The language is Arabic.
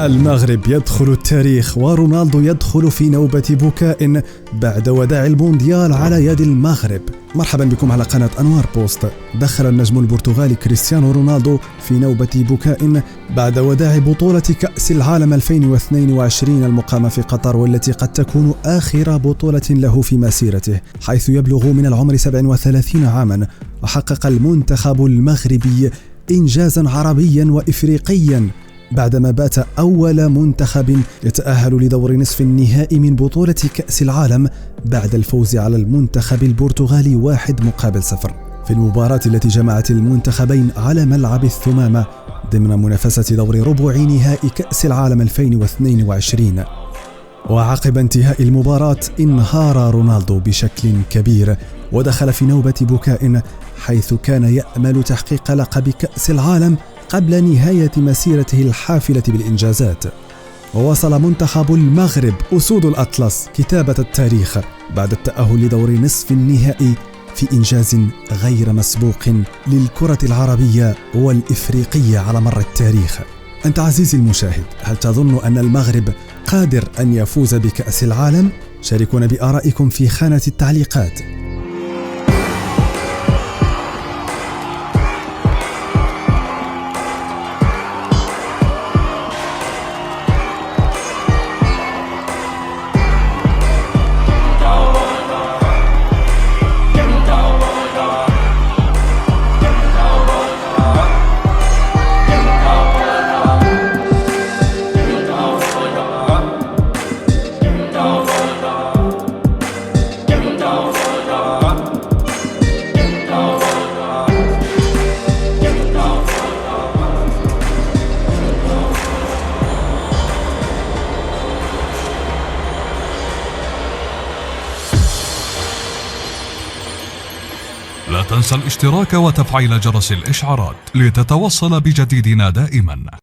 المغرب يدخل التاريخ، ورونالدو يدخل في نوبة بكاء بعد وداع المونديال على يد المغرب. مرحبا بكم على قناة أنوار بوست. دخل النجم البرتغالي كريستيانو رونالدو في نوبة بكاء بعد وداع بطولة كأس العالم 2022 المقامة في قطر، والتي قد تكون آخر بطولة له في مسيرته، حيث يبلغ من العمر 37 عاما. وحقق المنتخب المغربي إنجازا عربيا وإفريقيا بعدما بات أول منتخب يتأهل لدور نصف النهائي من بطولة كأس العالم بعد الفوز على المنتخب البرتغالي 1-0 في المباراة التي جمعت المنتخبين على ملعب الثمامة ضمن منافسة دور ربع نهائي كأس العالم 2022. وعقب انتهاء المباراة انهار رونالدو بشكل كبير ودخل في نوبة بكاء، حيث كان يأمل تحقيق لقب كأس العالم قبل نهاية مسيرته الحافلة بالإنجازات. ووصل منتخب المغرب أسود الأطلس كتابة التاريخ بعد التأهل لدور نصف النهائي في إنجاز غير مسبوق للكرة العربية والإفريقية على مر التاريخ. أنت عزيزي المشاهد، هل تظن أن المغرب قادر أن يفوز بكأس العالم؟ شاركونا بآرائكم في خانة التعليقات. لا تنسى الاشتراك وتفعيل جرس الإشعارات لتتوصل بجديدنا دائما.